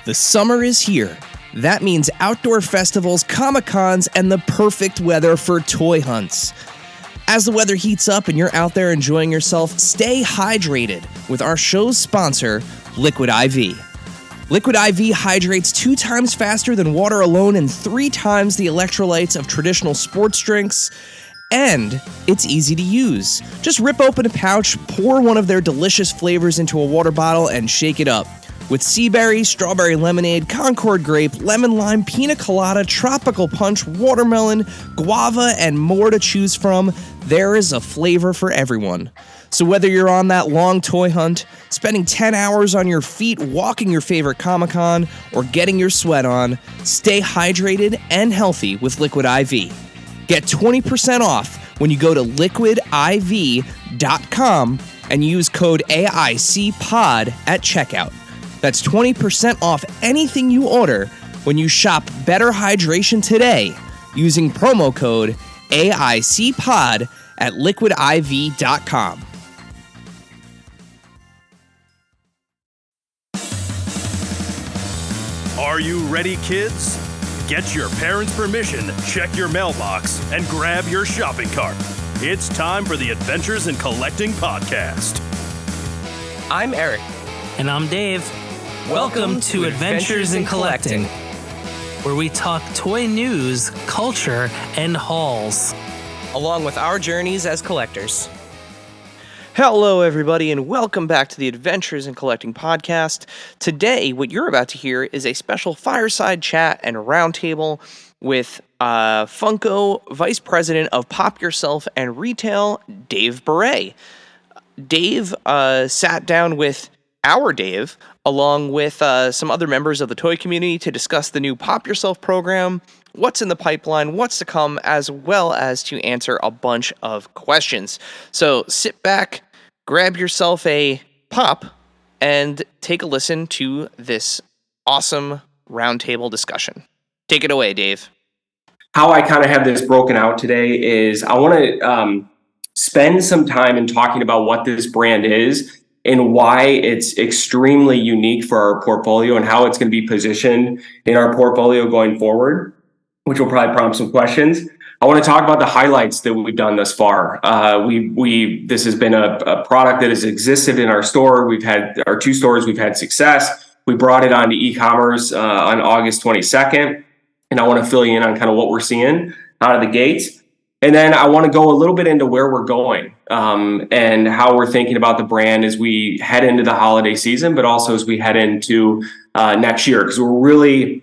The summer is here. That means outdoor festivals, Comic-Cons, and the perfect weather for toy hunts. As the weather heats up and you're out there enjoying yourself, stay hydrated with our show's sponsor, Liquid IV. Liquid IV hydrates 2 times faster than water alone and 3 times the electrolytes of traditional sports drinks. And it's easy to use. Just rip open a pouch, pour one of their delicious flavors into a water bottle, and shake it up. With sea berry, strawberry lemonade, Concord grape, lemon lime, pina colada, tropical punch, watermelon, guava, and more to choose from, there is a flavor for everyone. So whether you're on that long toy hunt, spending 10 hours on your feet walking your favorite Comic-Con, or getting your sweat on, stay hydrated and healthy with Liquid IV. Get 20% off when you go to liquidiv.com and use code AICPOD at checkout. That's 20% off anything you order when you shop Better Hydration today using promo code AICPOD at liquidiv.com. Are you ready, kids? Get your parents' permission, check your mailbox, and grab your shopping cart. It's time for the Adventures in Collecting podcast. I'm Eric. And I'm Dave. Welcome to Adventures in Collecting, where we talk toy news, culture, and hauls, along with our journeys as collectors. Hello, everybody, and welcome back to the Adventures in Collecting podcast. Today, what you're about to hear is a special fireside chat and roundtable with Funko Vice President of Pop Yourself and Retail, Dave Beré. Dave sat down with our Dave, along with some other members of the toy community, to discuss the new Pop Yourself program, what's in the pipeline, what's to come, as well as to answer a bunch of questions. So sit back, grab yourself a pop, and take a listen to this awesome roundtable discussion. Take it away, Dave. How I kind of have this broken out today is I want to spend some time in talking about what this brand is and why it's extremely unique for our portfolio and how it's going to be positioned in our portfolio going forward, which will probably prompt some questions. I want to talk about the highlights that we've done thus far. This has been a product that has existed in our store. We've had our 2 stores. We've had success. We brought it onto e-commerce on August 22nd. And I want to fill you in on kind of what we're seeing out of the gates. And then I want to go a little bit into where we're going and how we're thinking about the brand as we head into the holiday season, but also as we head into next year. Because we're really,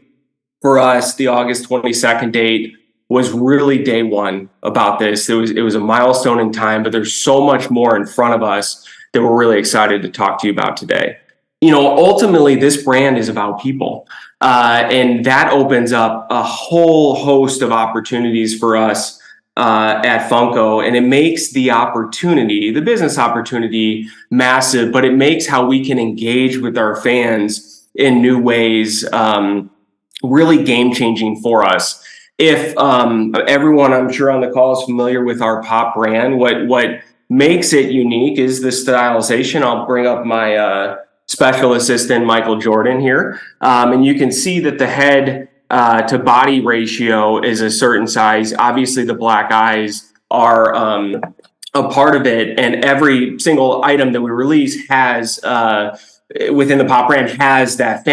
for us, the August 22nd date was really day one about this. It was a milestone in time, but there's so much more in front of us that we're really excited to talk to you about today. You know, ultimately, this brand is about people. And that opens up a whole host of opportunities for us at Funko, and it makes the business opportunity massive, but it makes how we can engage with our fans in new ways really game-changing for us. If everyone, I'm sure on the call, is familiar with our Pop brand, what makes it unique is the stylization. I'll bring up my special assistant, Michael Jordan, here, and you can see that the head to body ratio is a certain size. Obviously, the black eyes are a part of it, and every single item that we release has within the Pop brand has that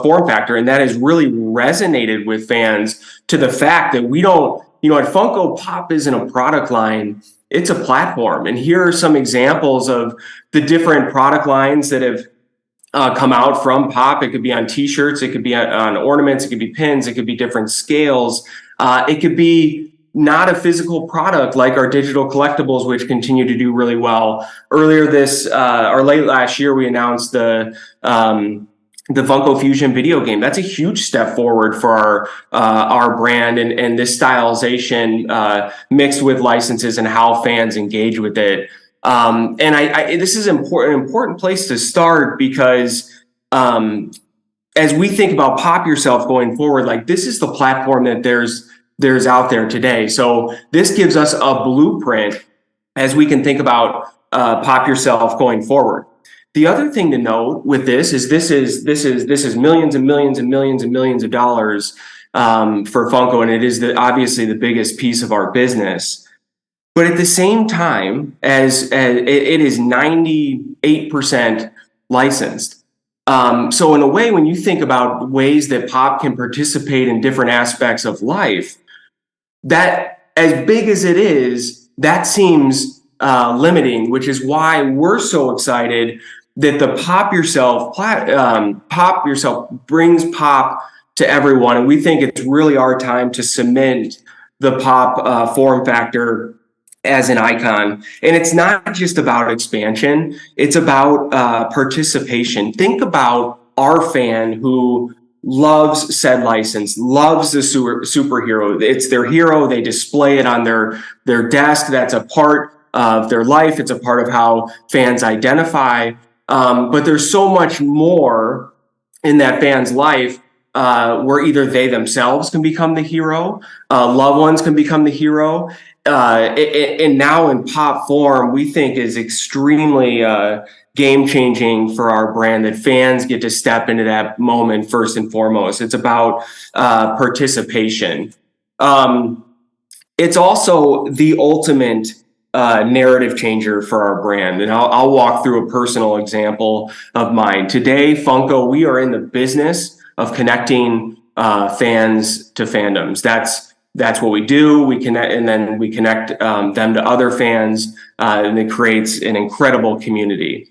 form factor, and that has really resonated with fans to the fact that we don't, at Funko, Pop isn't a product line, it's a platform. And here are some examples of the different product lines that have come out from Pop. It could be on t-shirts, it could be on ornaments, it could be pins, it could be different scales. It could be not a physical product like our digital collectibles, which continue to do really well. Earlier late last year, we announced the Funko Fusion video game. That's a huge step forward for our brand and this stylization mixed with licenses and how fans engage with it. And this is an important place to start because as we think about Pop Yourself going forward, like this is the platform that there's out there today. So this gives us a blueprint as we can think about Pop Yourself going forward. The other thing to note with this is millions and millions and millions and millions of dollars for Funko, and it is obviously the biggest piece of our business. But at the same time, as it is 98% licensed. So in a way, when you think about ways that Pop can participate in different aspects of life, that as big as it is, that seems limiting, which is why we're so excited that the Pop Yourself brings Pop to everyone. And we think it's really our time to cement the Pop form factor as an icon. And it's not just about expansion, it's about participation. Think about our fan who loves said license, loves the superhero. It's their hero. They display it on their desk. That's a part of their life. It's a part of how fans identify. But there's so much more in that fan's life where either they themselves can become the hero, loved ones can become the hero. And now in Pop form, we think is extremely game changing for our brand, that fans get to step into that moment first and foremost. It's about participation. It's also the ultimate narrative changer for our brand. And I'll walk through a personal example of mine. Today, Funko, we are in the business of connecting fans to fandoms. That's what we do. We connect, and then we connect them to other fans, and it creates an incredible community.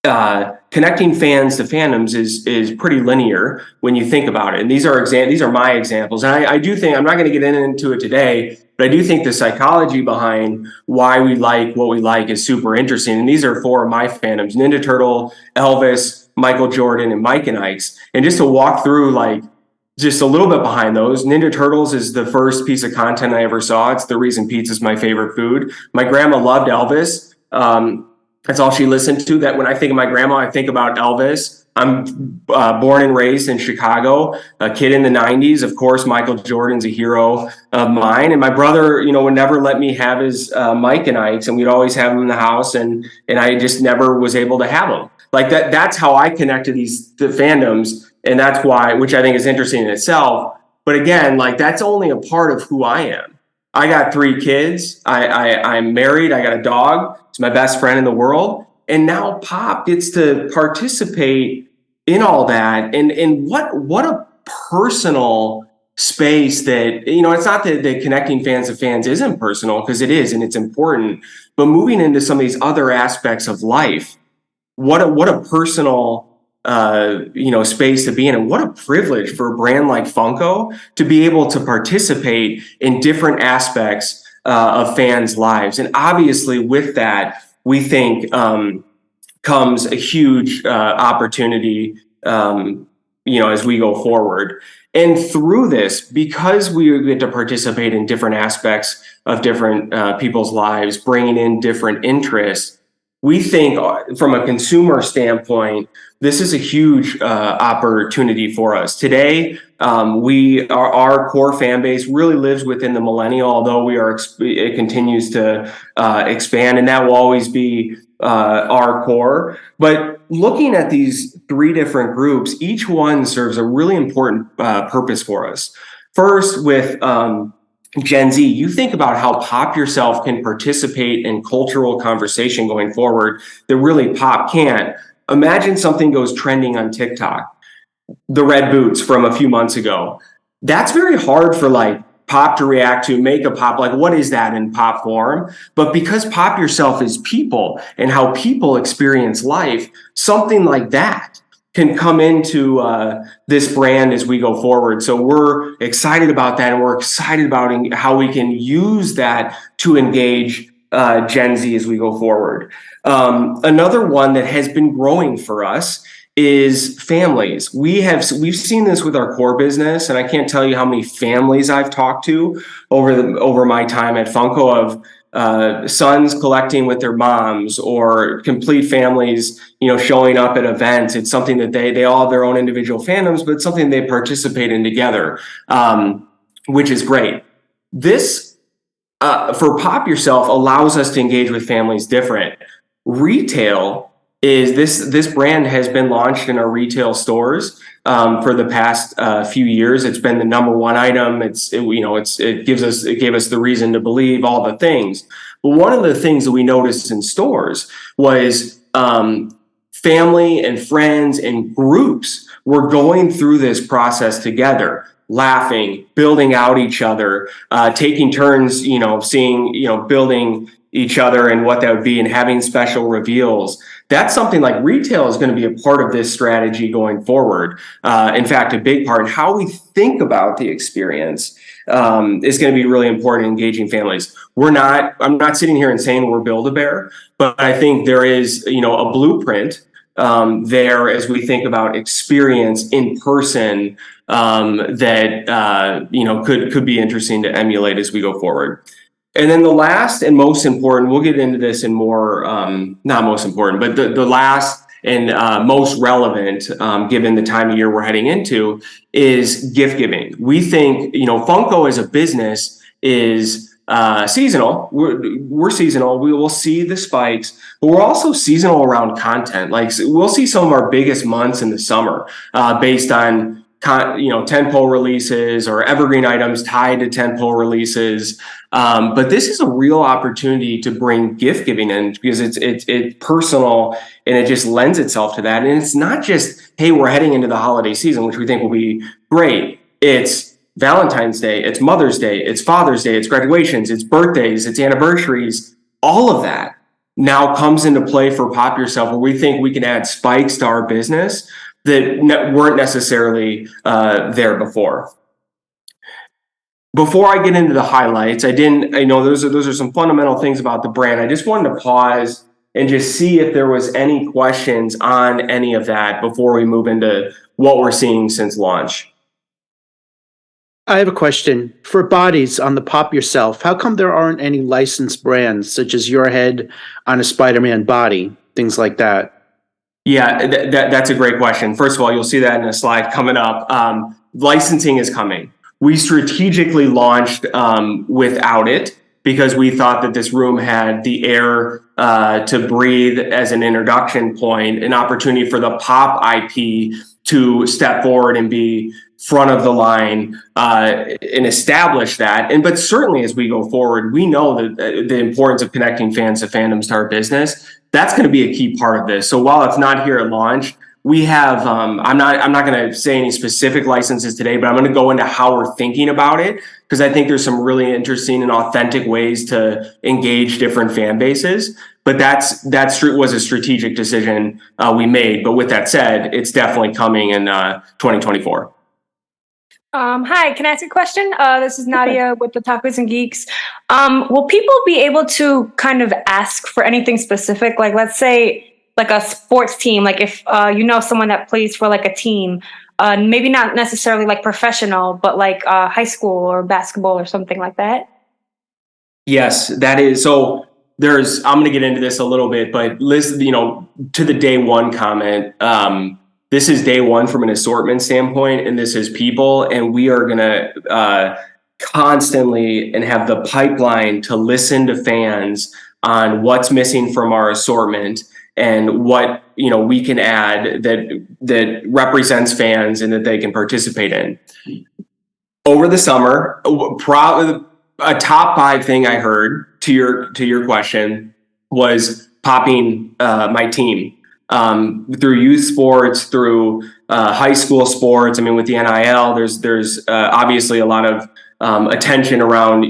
Connecting fans to fandoms is pretty linear when you think about it. And these are my examples. And I do think, I'm not going to get into it today, but I do think the psychology behind why we like what we like is super interesting. And these are four of my fandoms: Ninja Turtle, Elvis, Michael Jordan, and Mike and Ike's. And just to walk through just a little bit behind those, Ninja Turtles is the first piece of content I ever saw. It's the reason pizza is my favorite food. My grandma loved Elvis. That's all she listened to. That when I think of my grandma, I think about Elvis. I'm born and raised in Chicago, a kid in the 90s. Of course, Michael Jordan's a hero of mine. And my brother, would never let me have his Mike and Ike's, and we'd always have them in the house. And I just never was able to have them. Like that. That's how I connected the fandoms. And that's why, which I think is interesting in itself. But again, that's only a part of who I am. I got 3 kids. I'm married. I got a dog. It's my best friend in the world. And now Pop gets to participate in all that. And what a personal space that, it's not that connecting fans to fans isn't personal, because it is, and it's important. But moving into some of these other aspects of life, what a personal space to be in, and what a privilege for a brand like Funko to be able to participate in different aspects of fans' lives. And obviously with that, we think comes a huge opportunity, as we go forward. And through this, because we get to participate in different aspects of different people's lives, bringing in different interests, we think from a consumer standpoint, this is a huge opportunity for us. Today, our core fan base really lives within the millennial, although it continues to expand, and that will always be our core. But looking at these 3 different groups, each one serves a really important purpose for us. First, with Gen Z, you think about how Pop Yourself can participate in cultural conversation going forward that really Pop can't. Imagine something goes trending on TikTok, the red boots from a few months ago. That's very hard for Pop to react to, make a Pop, what is that in Pop form? But because Pop Yourself is people and how people experience life, something like that can come into this brand as we go forward. So we're excited about that, and we're excited about how we can use that to engage Gen Z as we go forward. Another one that has been growing for us is families. We've seen this with our core business, and I can't tell you how many families I've talked to over my time at Funko of sons collecting with their moms, or complete families, showing up at events. It's something that they all have their own individual fandoms, but it's something they participate in together, which is great. This, for Pop Yourself, allows us to engage with families different. Retail is this brand has been launched in our retail stores for the past few years. It's been the number one item. It gave us the reason to believe all the things. But one of the things that we noticed in stores was family and friends and groups were going through this process together, laughing, building out each other, taking turns, seeing, building each other and what that would be, and having special reveals. That's something like retail is going to be a part of this strategy going forward. In fact, a big part. How we think about the experience is going to be really important in engaging families. I'm not sitting here and saying we're Build-A-Bear, but I think there is, a blueprint there as we think about experience in person that could be interesting to emulate as we go forward. And then the last and most important, we'll get into this in more, not most important, but the last and most relevant, given the time of year we're heading into, is gift giving. We think, Funko as a business is seasonal. We're seasonal. We will see the spikes, but we're also seasonal around content. Like, we'll see some of our biggest months in the summer based on tentpole releases or evergreen items tied to tentpole releases. But this is a real opportunity to bring gift giving in, because it's personal and it just lends itself to that. And it's not just, hey, we're heading into the holiday season, which we think will be great. It's Valentine's Day, it's Mother's Day, it's Father's Day, it's graduations, it's birthdays, it's anniversaries. All of that now comes into play for Pop Yourself, where we think we can add spikes to our business that weren't necessarily there before. Before I get into the highlights, I know those are some fundamental things about the brand. I just wanted to pause and just see if there was any questions on any of that before we move into what we're seeing since launch. I have a question. For bodies on the Pop Yourself, how come there aren't any licensed brands such as your head on a Spider-Man body, things like that? Yeah, that's a great question. First of all, you'll see that in a slide coming up. Licensing is coming. We strategically launched without it because we thought that this room had the air to breathe as an introduction point, an opportunity for the Pop IP to step forward and be front of the line and establish that. But certainly as we go forward, we know that the importance of connecting fans to fandoms to our business, that's going to be a key part of this. So while it's not here at launch, we have, I'm not going to say any specific licenses today, but I'm going to go into how we're thinking about it, because I think there's some really interesting and authentic ways to engage different fan bases. But that was a strategic decision we made. But with that said, it's definitely coming in 2024. Hi, can I ask a question? This is Nadia with the Tacos and Geeks. Will people be able to kind of ask for anything specific? Like, let's say, like a sports team, like if someone that plays for like a team, maybe not necessarily like professional, but like high school or basketball or something like that? Yes, that is. So I'm going to get into this a little bit, but listen, to the day one comment, this is day one from an assortment standpoint, and this is people, and we are going to constantly and have the pipeline to listen to fans on what's missing from our assortment and what we can add that represents fans and that they can participate in. Over the summer, probably a top 5 thing I heard to your question was popping my team. Through youth sports, through high school sports. I mean, with the NIL, there's obviously a lot of attention around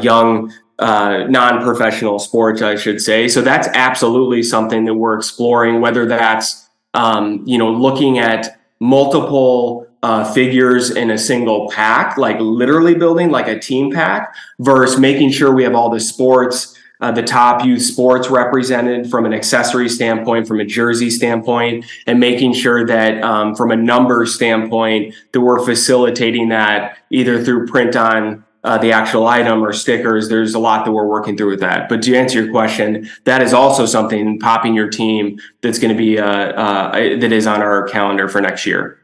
young non-professional sports, I should say. So that's absolutely something that we're exploring, whether that's looking at multiple figures in a single pack, like literally building like a team pack, versus making sure we have all the sports, the top youth sports represented from an accessory standpoint, from a jersey standpoint, and making sure that from a number standpoint that we're facilitating that either through print on the actual item or stickers. There's a lot that we're working through with that. But to answer your question, that is also something, popping your team, that's going to be that is on our calendar for next year.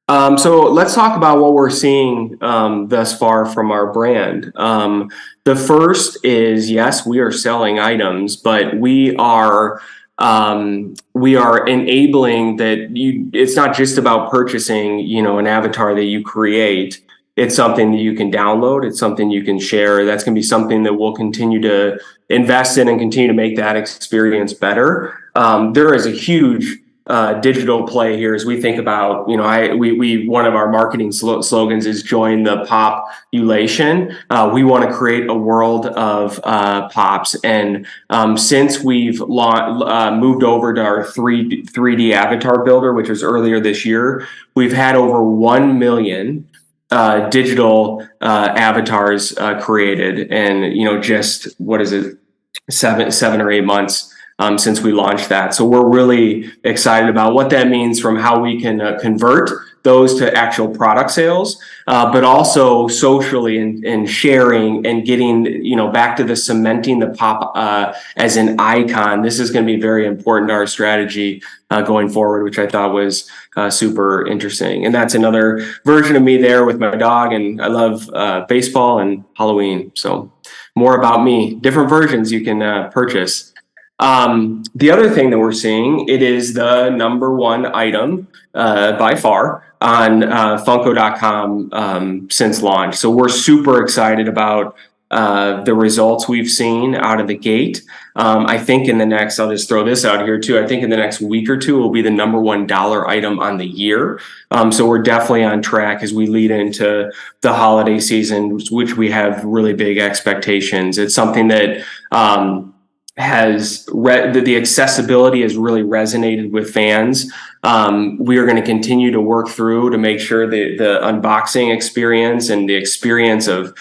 So let's talk about what we're seeing thus far from our brand. The first is, yes, we are selling items, but we are we are enabling that it's not just about purchasing, an avatar that you create. It's something that you can download. It's something you can share. That's going to be something that we'll continue to invest in and continue to make that experience better. There is a huge digital play here as we think about, we one of our marketing slogans is join the population. We want to create a world of pops. And since we've moved over to our 3D avatar builder, which was earlier this year, we've had over 1 million digital avatars created, and just what is it, 7 or 8 months since we launched that. So we're really excited about what that means from how we can convert those to actual product sales, but also socially and sharing and getting, back to the cementing the pop as an icon. This is going to be very important to our strategy going forward, which I thought was super interesting. And that's another version of me there with my dog. And I love baseball and Halloween. So more about me, different versions you can purchase. The other thing that we're seeing, it is the number one item by far on Funko.com since launch. So we're super excited about the results we've seen out of the gate. I think I'll just throw this out here too. I think in the next week or two, it will be the number $1 item on the year. So we're definitely on track as we lead into the holiday season, which we have really big expectations. It's something that the accessibility has really resonated with fans. We are going to continue to work through to make sure that the unboxing experience and the experience of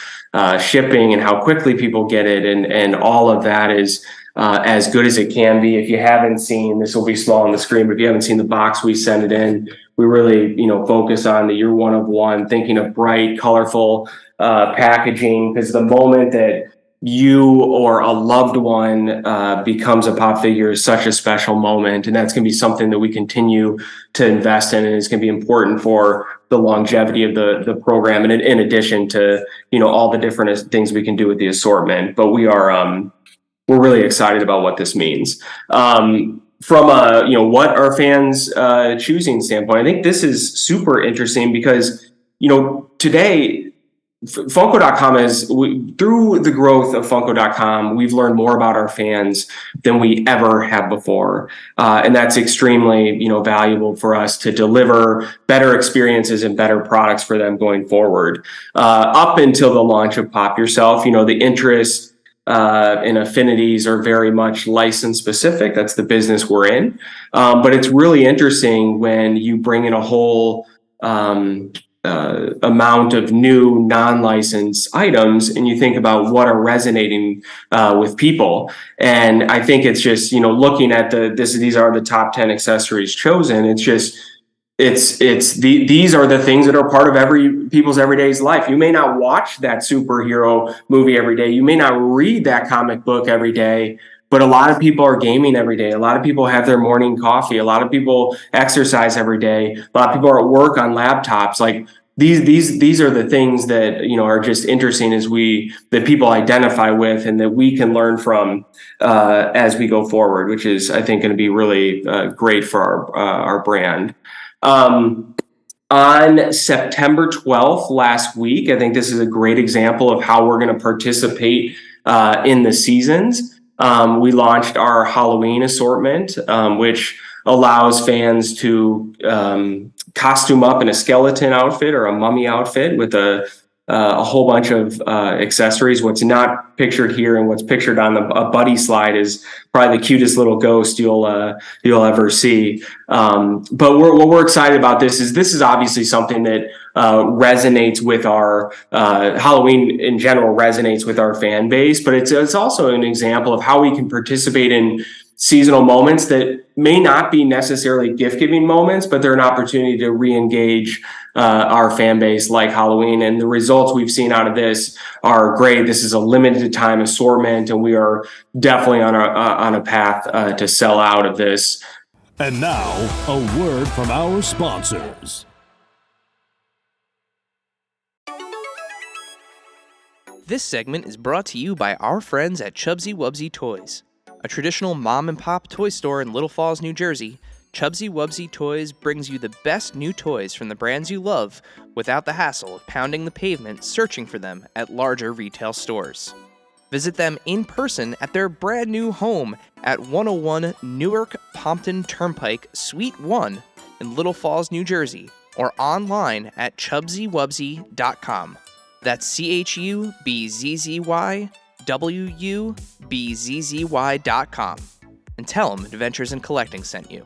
shipping and how quickly people get it and all of that is as good as it can be. If you haven't seen, this will be small on the screen, but if you haven't seen the box we sent it in, we really focus on the you're one of one, thinking of bright, colorful packaging, because the moment that you or a loved one becomes a pop figure is such a special moment, and that's going to be something that we continue to invest in, and it's going to be important for the longevity of the program, and in addition to all the different things we can do with the assortment. But we're really excited about what this means from what our fans choosing standpoint. I think this is super interesting because today Funko.com through the growth of Funko.com, we've learned more about our fans than we ever have before. And that's extremely, valuable for us to deliver better experiences and better products for them going forward. Up until the launch of Pop Yourself, the interest and affinities are very much license specific. That's the business we're in. But it's really interesting when you bring in a whole amount of new non-licensed items and you think about what are resonating with people. And I think it's just looking at these are the top 10 accessories chosen. It's just these are the things that are part of people's everyday life. You may not watch that superhero movie every day, you may not read that comic book every day, but a lot of people are gaming every day. A lot of people have their morning coffee. A lot of people exercise every day. A lot of people are at work on laptops. Like these are the things that are just interesting that people identify with and that we can learn from as we go forward, which is I think going to be really great for our brand. On September 12th last week, I think this is a great example of how we're going to participate in the seasons. We launched our Halloween assortment, which allows fans to costume up in a skeleton outfit or a mummy outfit with a whole bunch of accessories. What's not pictured here and what's pictured on a buddy slide is probably the cutest little ghost you'll ever see. But what we're excited about this is obviously something that resonates with our Halloween in general resonates with our fan base, but it's also an example of how we can participate in seasonal moments that may not be necessarily gift-giving moments, but they're an opportunity to re-engage our fan base like Halloween. And the results we've seen out of this are great. This is a limited time assortment, and we are definitely on a path to sell out of this. And now, a word from our sponsors. This segment is brought to you by our friends at Chubsy Wubsy Toys. A traditional mom-and-pop toy store in Little Falls, New Jersey, Chubsy Wubsy Toys brings you the best new toys from the brands you love without the hassle of pounding the pavement searching for them at larger retail stores. Visit them in person at their brand new home at 101 Newark Pompton Turnpike, Suite 1 in Little Falls, New Jersey, or online at chubsywubsy.com. That's CHUBZZYWUBZZY.com. And tell them Adventures in Collecting sent you.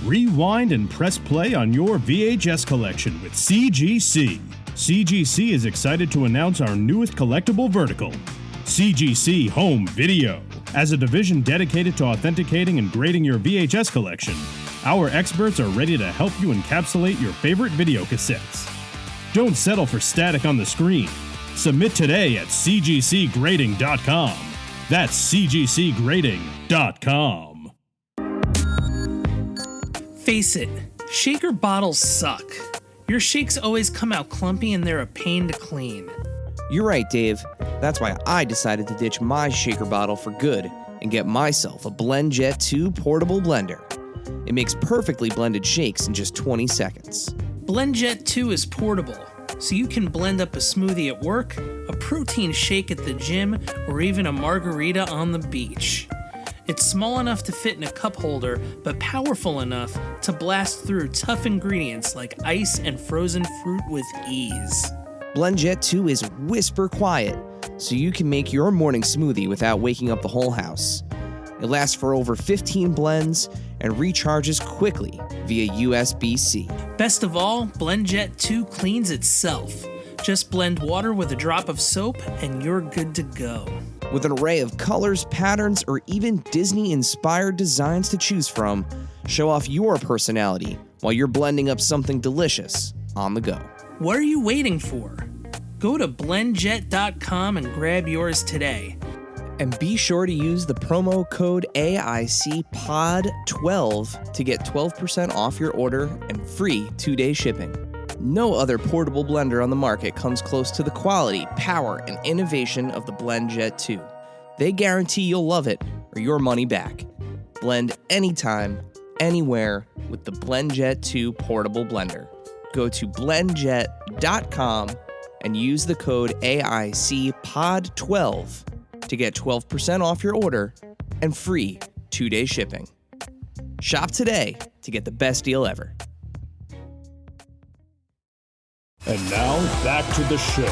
Rewind and press play on your VHS collection with CGC. CGC is excited to announce our newest collectible vertical, CGC Home Video. As a division dedicated to authenticating and grading your VHS collection, our experts are ready to help you encapsulate your favorite video cassettes. Don't settle for static on the screen. Submit today at cgcgrading.com. That's cgcgrading.com. Face it, shaker bottles suck. Your shakes always come out clumpy and they're a pain to clean. You're right, Dave. That's why I decided to ditch my shaker bottle for good and get myself a BlendJet 2 portable blender. It makes perfectly blended shakes in just 20 seconds. BlendJet 2 is portable, so you can blend up a smoothie at work, a protein shake at the gym, or even a margarita on the beach. It's small enough to fit in a cup holder, but powerful enough to blast through tough ingredients like ice and frozen fruit with ease. BlendJet 2 is whisper quiet, so you can make your morning smoothie without waking up the whole house. It lasts for over 15 blends and recharges quickly via USB-C. Best of all, BlendJet 2 cleans itself. Just blend water with a drop of soap and you're good to go. With an array of colors, patterns, or even Disney-inspired designs to choose from, show off your personality while you're blending up something delicious on the go. What are you waiting for? Go to blendjet.com and grab yours today. And be sure to use the promo code AICPOD12 to get 12% off your order and free 2-day shipping. No other portable blender on the market comes close to the quality, power, and innovation of the BlendJet 2. They guarantee you'll love it or your money back. Blend anytime, anywhere with the BlendJet 2 portable blender. Go to blendjet.com and use the code AICPOD12 to get 12% off your order and free 2-day shipping. Shop today to get the best deal ever. And now, back to the show.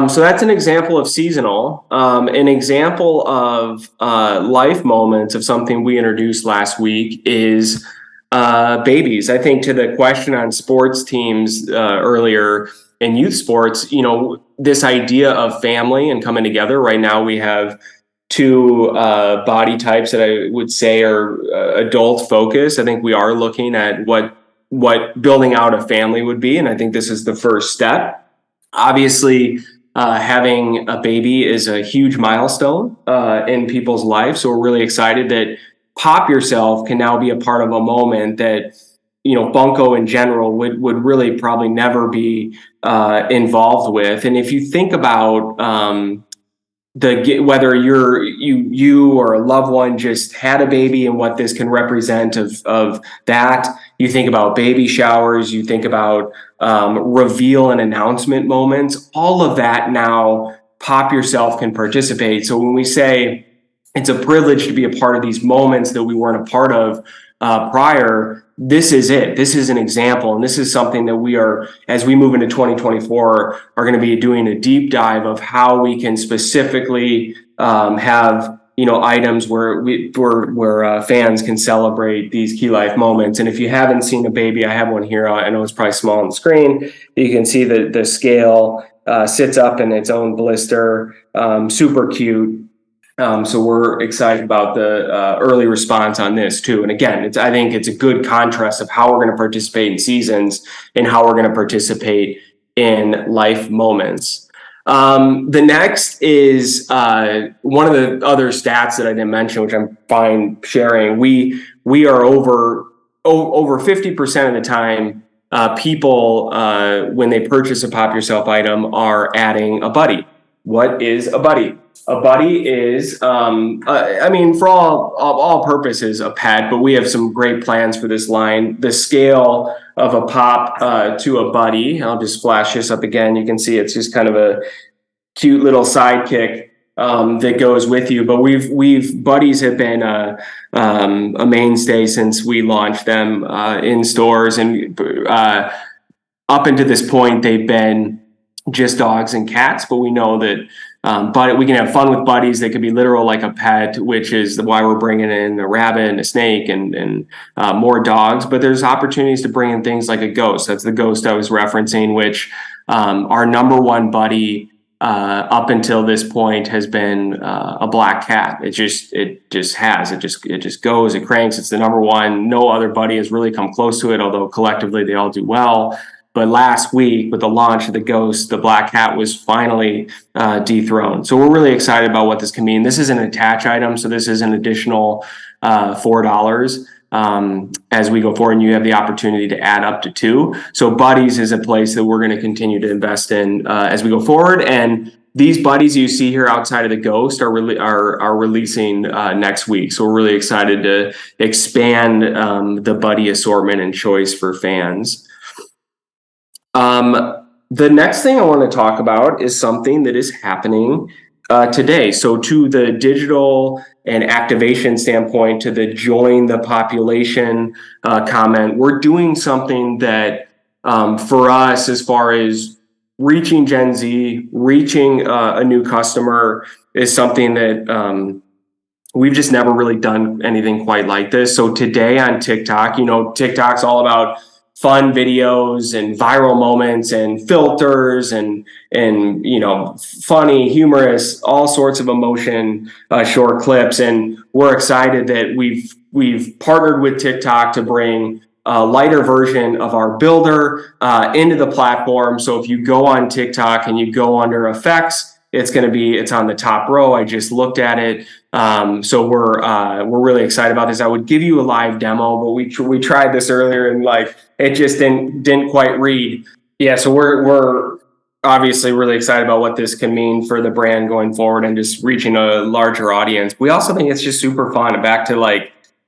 So that's an example of seasonal. An example of life moments of something we introduced last week is babies. I think to the question on sports teams earlier in youth sports, this idea of family and coming together. Right now we have two body types that I would say are adult focused. I think we are looking at what building out a family would be. And I think this is the first step. Obviously, having a baby is a huge milestone in people's lives. So we're really excited that Pop Yourself can now be a part of a moment that, Funko in general would really probably never be involved with. And if you think about whether you or a loved one just had a baby and what this can represent of that, you think about baby showers, you think about reveal and announcement moments, all of that now Pop Yourself can participate. So when we say it's a privilege to be a part of these moments that we weren't a part of prior, this is it. This is an example. And this is something that we are, as we move into 2024, are going to be doing a deep dive of how we can specifically have, items where fans can celebrate these key life moments. And if you haven't seen a baby, I have one here. I know it's probably small on the screen. You can see the scale sits up in its own blister. Super cute. So we're excited about the early response on this too. And again, I think it's a good contrast of how we're going to participate in seasons and how we're going to participate in life moments. The next is one of the other stats that I didn't mention, which I'm fine sharing. We are over 50% of the time, people when they purchase a Pop Yourself item are adding a buddy. what is a buddy? A buddy is, I mean, for all purposes, a pet, but we have some great plans for this line. The scale of a pop to a buddy, I'll just flash this up again. You can see it's just kind of a cute little sidekick that goes with you. But buddies have been a mainstay since we launched them in stores, and up until this point, they've been just dogs and cats. But we know that but we can have fun with buddies. They could be literal like a pet, which is why we're bringing in a rabbit and a snake and more dogs. But there's opportunities to bring in things like a ghost. That's the ghost I was referencing, which our number one buddy up until this point has been a black cat. It just goes, it cranks. It's the number one. No other buddy has really come close to it, although collectively they all do well. But last week, with the launch of the Ghost, the black cat was finally dethroned. So we're really excited about what this can mean. This is an attach item, so this is an additional $4 as we go forward, and you have the opportunity to add up to 2. So buddies is a place that we're going to continue to invest in as we go forward. And these buddies you see here outside of the Ghost are releasing next week. So we're really excited to expand the buddy assortment and choice for fans. The next thing I want to talk about is something that is happening today. So to the digital and activation standpoint, to the join the population comment, we're doing something that for us, as far as reaching Gen Z, reaching a new customer, is something that we've just never really done anything quite like this. So today on TikTok, TikTok's all about fun videos and viral moments and filters and funny, humorous, all sorts of emotion short clips. And we're excited that we've partnered with TikTok to bring a lighter version of our builder into the platform. So if you go on TikTok and you go under effects, it's on the top row. I just looked at it. So we're really excited about this. I would give you a live demo, but we tried this earlier and it just didn't quite read. Yeah. So we're obviously really excited about what this can mean for the brand going forward and just reaching a larger audience. We also think it's just super fun. Back to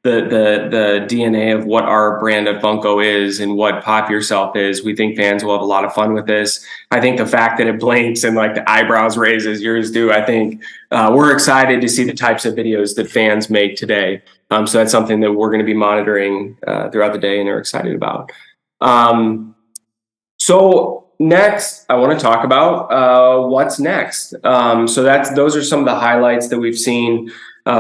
the DNA of what our brand at Funko is and what Pop Yourself is. We think fans will have a lot of fun with this. I think the fact that it blinks and the eyebrows raise as yours do, I think we're excited to see the types of videos that fans make today. So that's something that we're going to be monitoring throughout the day and are excited about. So next, I want to talk about what's next. So those are some of the highlights that we've seen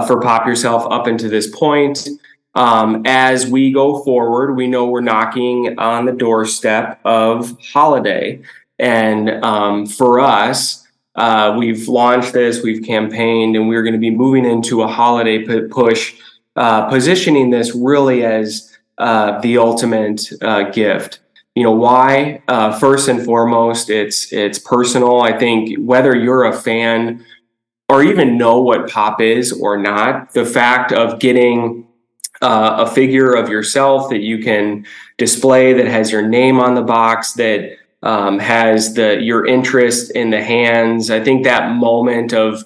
for Pop Yourself up into this point. As we go forward, we know we're knocking on the doorstep of holiday. And for us, we've launched this, we've campaigned, and we're going to be moving into a holiday push, positioning this really as the ultimate gift. Why? First and foremost, it's personal. I think whether you're a fan or even know what Pop is or not, the fact of getting a figure of yourself that you can display, that has your name on the box, that has your interest in the hands. I think that moment of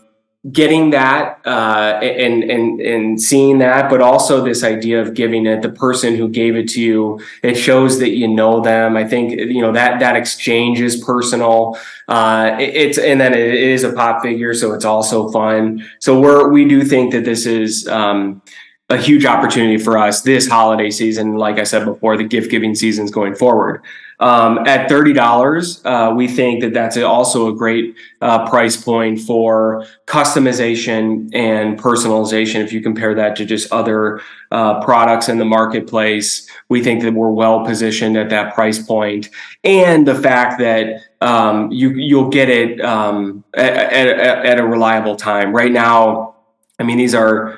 getting that and seeing that, but also this idea of giving it, the person who gave it to you, it shows that you know them. I think that exchange is personal. And then it is a Pop figure, so it's also fun. So we do think that this is a huge opportunity for us this holiday season. Like I said before, the gift giving season's going forward. At $30, we think that that's also a great price point for customization and personalization. If you compare that to just other products in the marketplace, we think that we're well positioned at that price point. And the fact that you'll get it at a reliable time. Right now, I mean, these are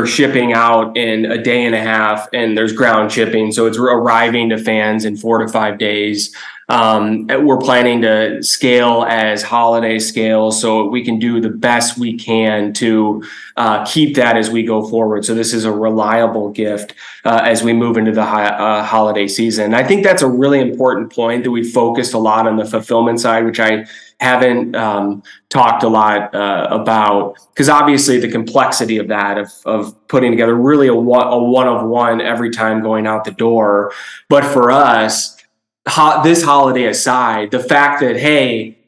shipping out in a day and a half, and there's ground shipping. So it's arriving to fans in 4 to 5 days. We're planning to scale as holiday scales, so we can do the best we can to keep that as we go forward. So this is a reliable gift as we move into the holiday season. I think that's a really important point that we focused a lot on the fulfillment side, which I haven't talked a lot about, because obviously the complexity of that, of putting together really a one of one every time going out the door. But for us, this holiday aside, the fact that, hey,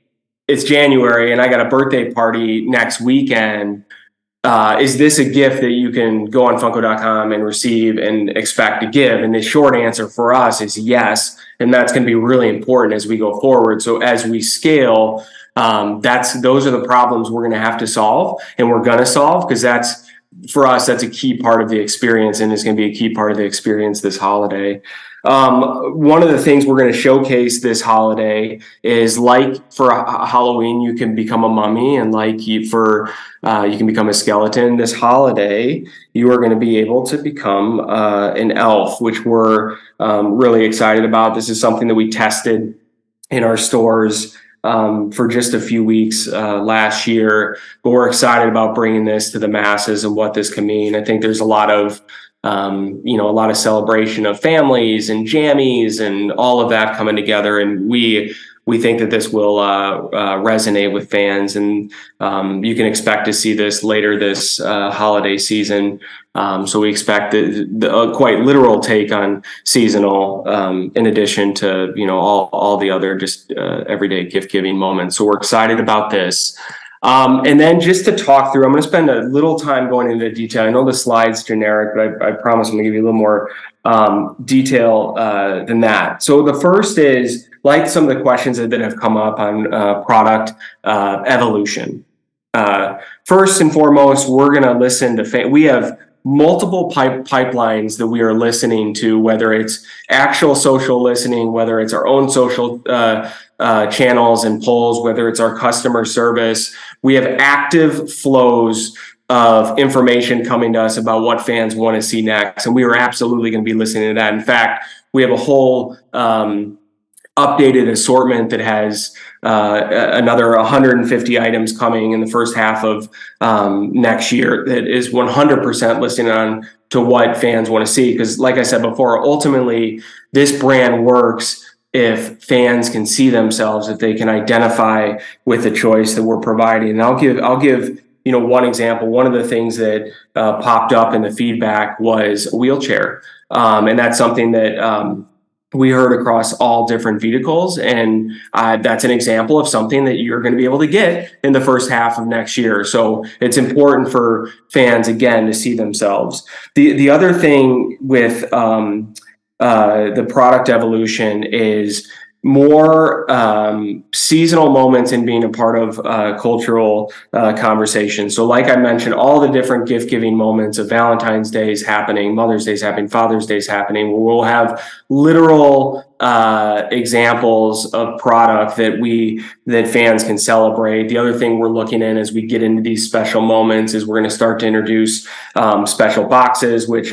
it's January and I got a birthday party next weekend, is this a gift that you can go on Funko.com and receive and expect to give? And the short answer for us is yes. And that's going to be really important as we go forward. So as we scale, those are the problems we're going to have to solve, and we're going to solve, because for us, that's a key part of the experience, and it's going to be a key part of the experience this holiday. One of the things we're going to showcase this holiday is, like for Halloween, you can become a mummy, and you can become a skeleton. This holiday, you are going to be able to become an elf, which we're really excited about. This is something that we tested in our stores for just a few weeks last year, but we're excited about bringing this to the masses and what this can mean. I think there's a lot of celebration of families and jammies and all of that coming together, and we think that this will resonate with fans, and you can expect to see this later this holiday season. So we expect a quite literal take on seasonal, in addition to all the other just everyday gift giving moments. So we're excited about this. And then just to talk through, I'm going to spend a little time going into detail. I know the slide's generic, but I promise I'm going to give you a little more detail than that. So the first is, like some of the questions that have come up on product evolution. First and foremost, we're going to listen to we have multiple pipelines that we are listening to, whether it's actual social listening, whether it's our own social channels and polls, whether it's our customer service. We have active flows of information coming to us about what fans want to see next, and we are absolutely going to be listening to that. In fact, we have a whole updated assortment that has another 150 items coming in the first half of next year that is 100% listening on to what fans want to see. Because like I said before, ultimately this brand works if fans can see themselves, if they can identify with the choice that we're providing. And I'll give one example. One of the things that popped up in the feedback was a wheelchair, and that's something that we heard across all different vehicles, and that's an example of something that you're going to be able to get in the first half of next year. So it's important for fans, again, to see themselves. The other thing with the product evolution is more seasonal moments and being a part of cultural conversation. So like I mentioned, all the different gift giving moments of Valentine's Day is happening, Mother's Day is happening, Father's Day is happening. We'll have literal examples of product that fans can celebrate. The other thing we're looking in as we get into these special moments is we're going to start to introduce special boxes, which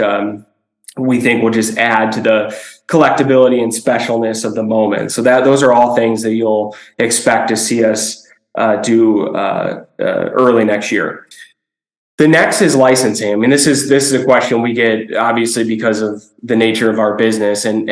we think will just add to the collectability and specialness of the moment. So those are all things that you'll expect to see us do early next year. The next is licensing. I mean, this is a question we get, obviously, because of the nature of our business, and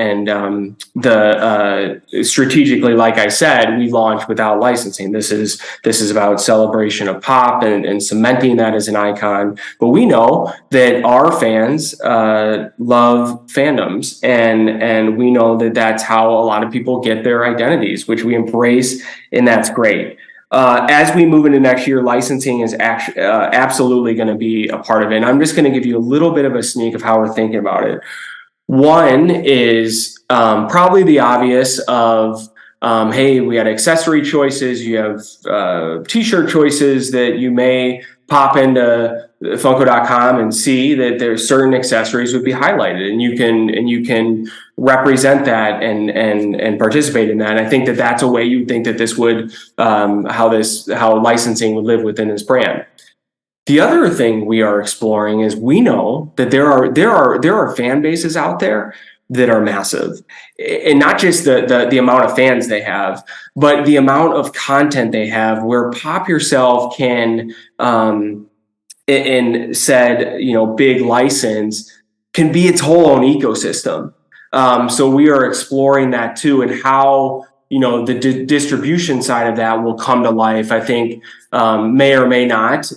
strategically, like I said, we launched without licensing. This is about celebration of pop and cementing that as an icon. But we know that our fans love fandoms, and we know that that's how a lot of people get their identities, which we embrace, and that's great. As we move into next year, licensing is absolutely going to be a part of it. And I'm just going to give you a little bit of a sneak of how we're thinking about it. One is probably the obvious of, hey, we had accessory choices. You have t-shirt choices that you may pop into Funko.com and see that there's certain accessories would be highlighted, and you can represent that and participate in that. And I think that that's a way you think that this would how licensing would live within this brand. The other thing we are exploring is we know that there are fan bases out there that are massive, and not just the amount of fans they have, but the amount of content they have, where Pop Yourself can, in said, big license, can be its whole own ecosystem. So we are exploring that too, and how the distribution side of that will come to life. I think may or may not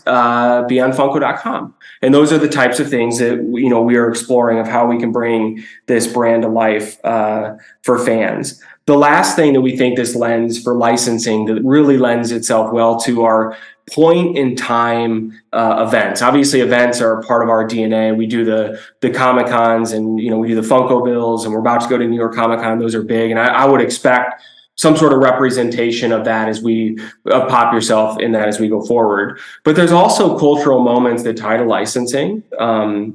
be on Funko.com, and those are the types of things that we are exploring of how we can bring this brand to life for fans. The last thing that we think this lends for licensing that really lends itself well to our point in time events. Obviously, events are a part of our DNA. We do the Comic Cons, and we do the Funko Bills, and we're about to go to New York Comic Con. Those are big, and I would expect some sort of representation of that as we Pop Yourself in that as we go forward. But there's also cultural moments that tie to licensing.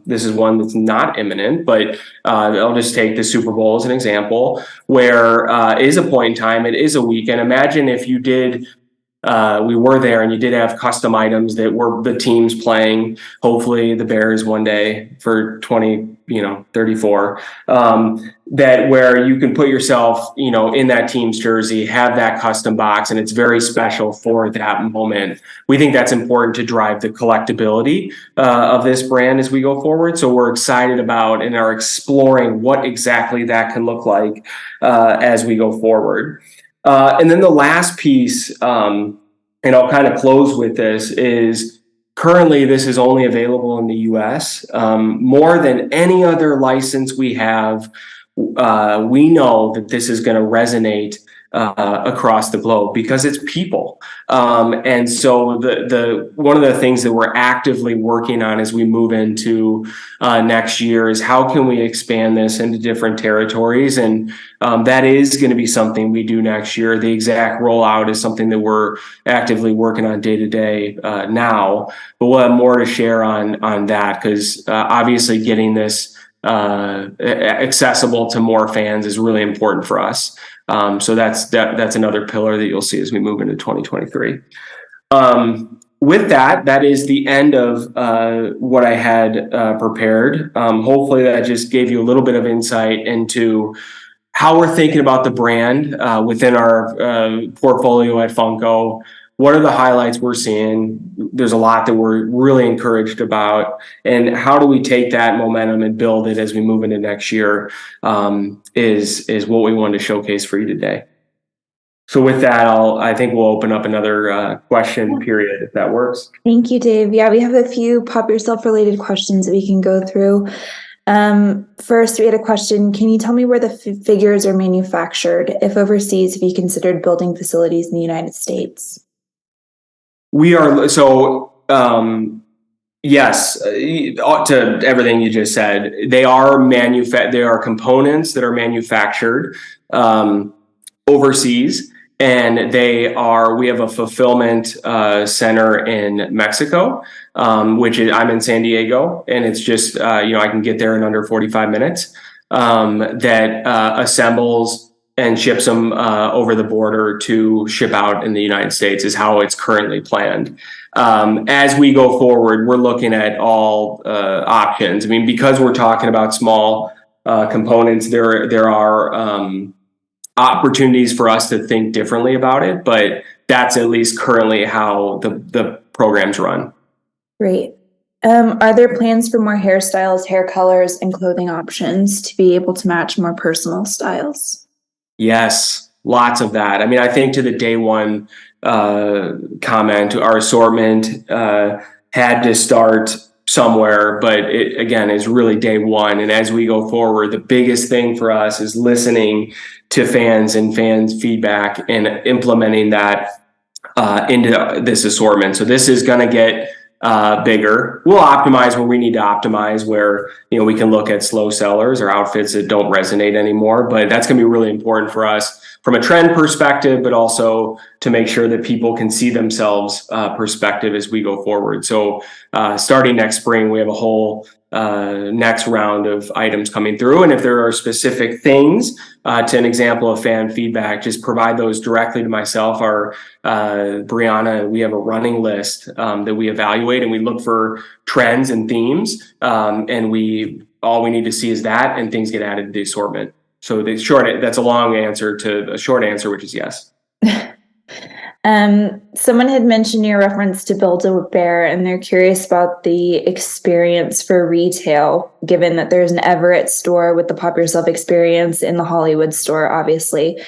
This is one that's not imminent, but I'll just take the Super Bowl as an example, where is a point in time, it is a weekend. Imagine if you did we were there and you did have custom items that were the teams playing, hopefully the Bears one day for 2034, that where you can put yourself, in that team's jersey, have that custom box, and it's very special for that moment. We think that's important to drive the collectability of this brand as we go forward. So we're excited about and are exploring what exactly that can look like as we go forward. And then the last piece, and I'll kind of close with this, is currently this is only available in the US. More than any other license we have, we know that this is going to resonate across the globe because it's people. And so the one of the things that we're actively working on as we move into next year is how can we expand this into different territories, and that is going to be something we do next year. The exact rollout is something that we're actively working on day to day now, but we'll have more to share on that, because obviously getting this accessible to more fans is really important for us. So that's another pillar that you'll see as we move into 2023. With that is the end of what I had prepared. Hopefully that just gave you a little bit of insight into how we're thinking about the brand within our portfolio at Funko. What are the highlights we're seeing? There's a lot that we're really encouraged about, and how do we take that momentum and build it as we move into next year is what we wanted to showcase for you today. So with that, I think we'll open up another question period, if that works. Thank you, Dave. Yeah, we have a few Pop Yourself related questions that we can go through. First, we had a question. Can you tell me where the figures are manufactured? If overseas, have you considered building facilities in the United States? We are, so yes, to everything you just said, they are components that are manufactured overseas, and we have a fulfillment center in Mexico, which is, I'm in San Diego, and it's just, I can get there in under 45 minutes, that assembles and ships them over the border to ship out in the United States is how it's currently planned. As we go forward, we're looking at all options. I mean, because we're talking about small components, there are opportunities for us to think differently about it, but that's at least currently how the programs run. Great. Are there plans for more hairstyles, hair colors, and clothing options to be able to match more personal styles? Yes, lots of that. I mean, I think to the day one comment, our assortment had to start somewhere, but it, again, is really day one. And as we go forward, the biggest thing for us is listening to fans and fans' feedback and implementing that into this assortment. So this is going to get bigger. We'll optimize where we need to optimize, where we can look at slow sellers or outfits that don't resonate anymore, but that's going to be really important for us from a trend perspective, but also to make sure that people can see themselves perspective as we go forward. So starting next spring, we have a whole next round of items coming through, and if there are specific things to an example of fan feedback, just provide those directly to myself or Brianna. We have a running list that we evaluate, and we look for trends and themes, and we all we need to see is that, and things get added to the assortment. So that's a long answer to a short answer, which is yes. Someone had mentioned your reference to Build-A-Bear, and they're curious about the experience for retail, given that there's an Everett store with the Pop Yourself experience in the Hollywood store, obviously.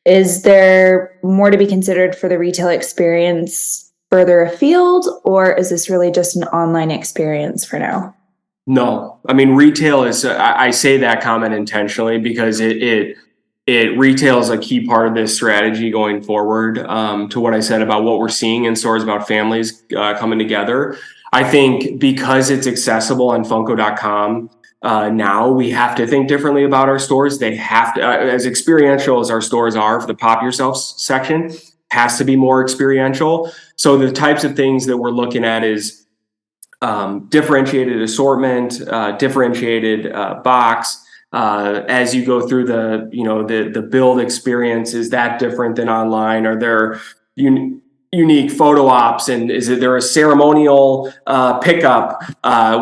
Is there more to be considered for the retail experience further afield, or is this really just an online experience for now? No, I mean, retail is, I say that comment intentionally because it retail is a key part of this strategy going forward. To what I said about what we're seeing in stores about families coming together. I think because it's accessible on Funko.com now, we have to think differently about our stores. They have to, as experiential as our stores are for the Pop Yourself section, has to be more experiential. So the types of things that we're looking at is differentiated assortment, differentiated box. As you go through the build experience, is that different than online? Are there unique photo ops, and is there a ceremonial pickup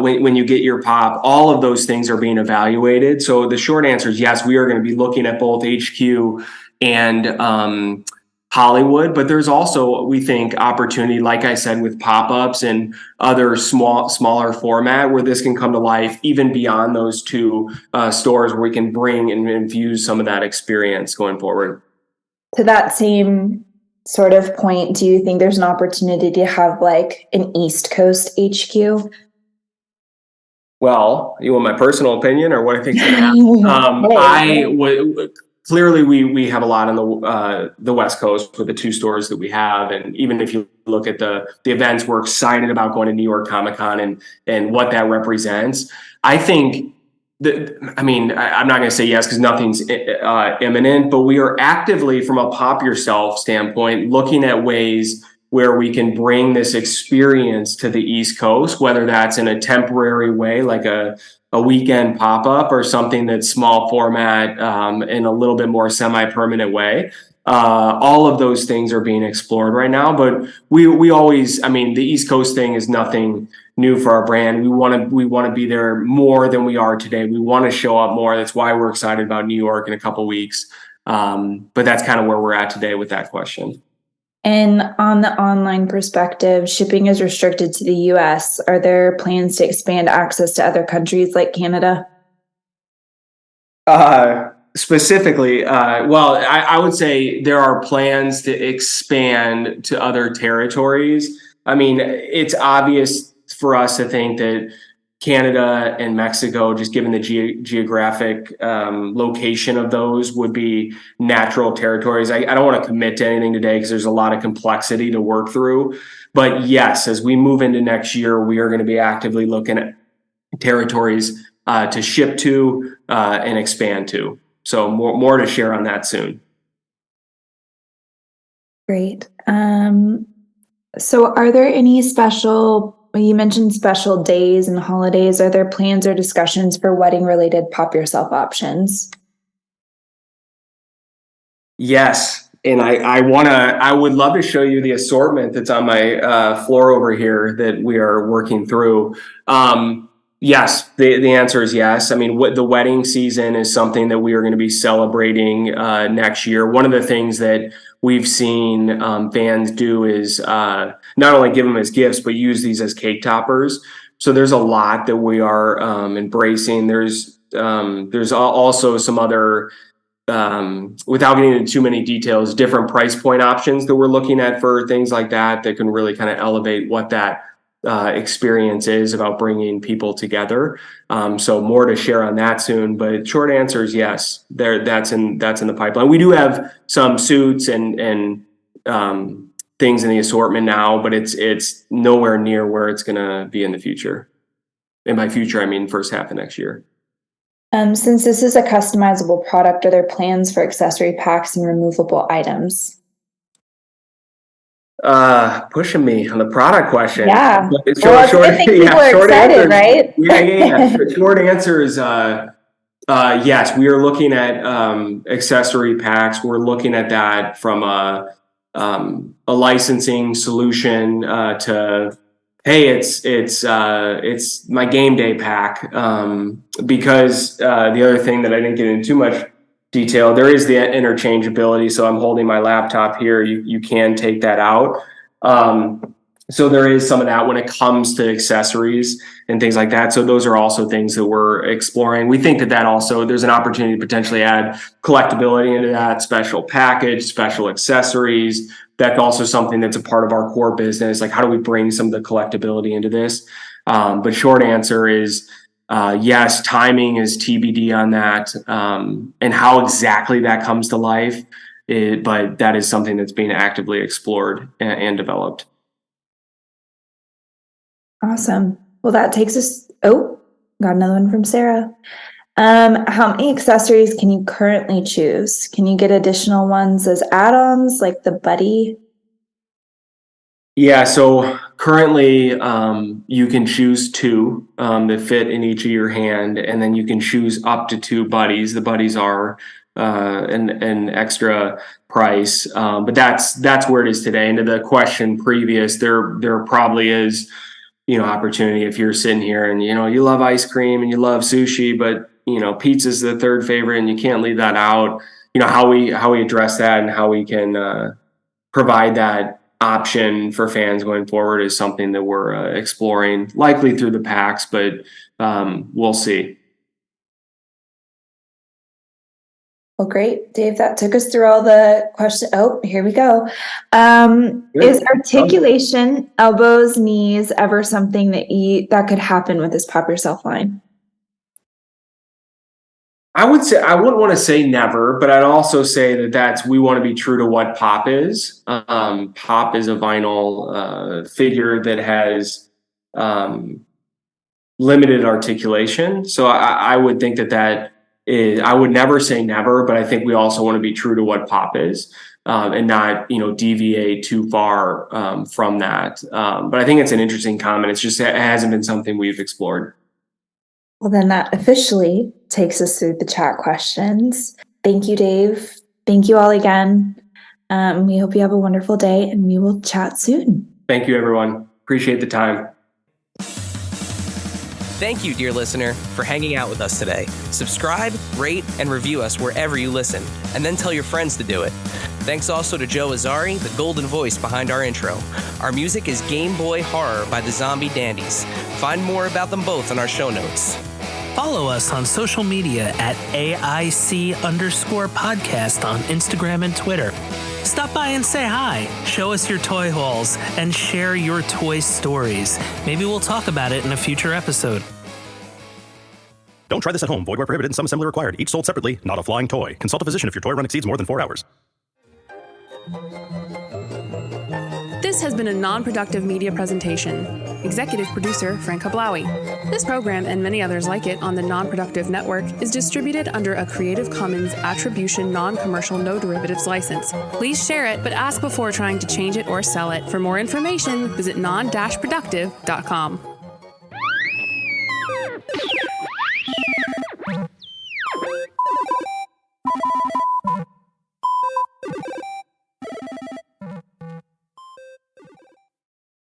when you get your pop? All of those things are being evaluated. So the short answer is yes, we are going to be looking at both HQ and Hollywood, but there's also, we think, opportunity, like I said, with pop-ups and other smaller format where this can come to life even beyond those two stores, where we can bring and infuse some of that experience going forward. To that same sort of point, do you think there's an opportunity to have like an East Coast HQ? Well, you want my personal opinion or what I think is going to happen? Clearly, we have a lot on the West Coast with the two stores that we have, and even if you look at the events, we're excited about going to New York Comic Con and what that represents. I think I'm not going to say yes because nothing's imminent, but we are actively, from a Pop Yourself standpoint, looking at ways where we can bring this experience to the East Coast, whether that's in a temporary way, like a weekend pop-up, or something that's small format in a little bit more semi-permanent way. All of those things are being explored right now, but we always, the East Coast thing is nothing new for our brand. We want to be there more than we are today. We want to show up more. That's why we're excited about New York in a couple weeks. But that's kind of where we're at today with that question. And on the online perspective, shipping is restricted to the US. Are there plans to expand access to other countries like Canada? Specifically, I would say there are plans to expand to other territories. It's obvious for us to think that Canada and Mexico, just given the geographic location of those, would be natural territories. I don't want to commit to anything today because there's a lot of complexity to work through. But yes, as we move into next year, we are going to be actively looking at territories to ship to and expand to. So more to share on that soon. Great. So are there any you mentioned special days and holidays. Are there plans or discussions for wedding-related Pop Yourself options? Yes, and I would love to show you the assortment that's on my floor over here that we are working through. Yes, the answer is yes. The wedding season is something that we are going to be celebrating next year. One of the things that we've seen fans do is not only give them as gifts, but use these as cake toppers. So there's a lot that we are embracing. There's also some other, without getting into too many details, different price point options that we're looking at for things like that can really kind of elevate what that experience is about bringing people together. So more to share on that soon, but short answer is yes, that's in the pipeline. We do have some suits and things in the assortment now, but it's nowhere near where it's going to be in the future. And by future, I mean first half of next year. Since this is a customizable product, are there plans for accessory packs and removable items? Pushing me on the product question. Yeah. Short answer, right? Yeah. Short answer is yes. We are looking at accessory packs. We're looking at that from a licensing solution to hey, it's my game day pack. Because the other thing that I didn't get into too much detail, there is the interchangeability. So I'm holding my laptop here. You can take that out. So there is some of that when it comes to accessories and things like that. So those are also things that we're exploring. We think that also there's an opportunity to potentially add collectability into that, special package, special accessories. That's also something that's a part of our core business. Like, how do we bring some of the collectability into this? But short answer is yes, timing is TBD on that, and how exactly that comes to life. But that is something that's being actively explored and developed. Awesome. Well, that takes us. Oh, got another one from Sarah. How many accessories can you currently choose? Can you get additional ones as add-ons, like the buddy? Yeah, so currently you can choose 2 that fit in each of your hand, and then you can choose up to 2 buddies. The buddies are an extra price, but that's where it is today. And to the question previous, there probably is, opportunity if you're sitting here and you love ice cream and you love sushi, but pizza's the third favorite and you can't leave that out. How we address that and how we can provide that option for fans going forward is something that we're exploring, likely through the packs, but we'll see. Well, great, Dave. That took us through all the questions. Oh, here we go. Is articulation, elbows, knees, ever something that could happen with this Pop Yourself line? I wouldn't want to say never, but I'd also say that we want to be true to what Pop is. Pop is a vinyl figure that has limited articulation. So I would think that is, I would never say never, but I think we also want to be true to what Pop is, and not, deviate too far from that. But I think it's an interesting comment. It's just, it hasn't been something we've explored. Well, then that officially takes us through the chat questions. Thank you, Dave. Thank you all again. We hope you have a wonderful day, and we will chat soon. Thank you, everyone. Appreciate the time. Thank you, dear listener, for hanging out with us today. Subscribe, rate, and review us wherever you listen, and then tell your friends to do it. Thanks also to Joe Azzari, the golden voice behind our intro. Our music is Game Boy Horror by the Zombie Dandies. Find more about them both in our show notes. Follow us on social media at AIC_podcast on Instagram and Twitter. Stop by and say hi, show us your toy hauls, and share your toy stories. Maybe we'll talk about it in a future episode. Don't try this at home. Void where prohibited and some assembly required. Each sold separately, not a flying toy. Consult a physician if your toy run exceeds more than 4 hours. This has been a non-productive media presentation. Executive producer, Frank Hablawi. This program and many others like it on the Non-Productive Network is distributed under a Creative Commons Attribution Non-Commercial No Derivatives license. Please share it, but ask before trying to change it or sell it. For more information, visit non-productive.com.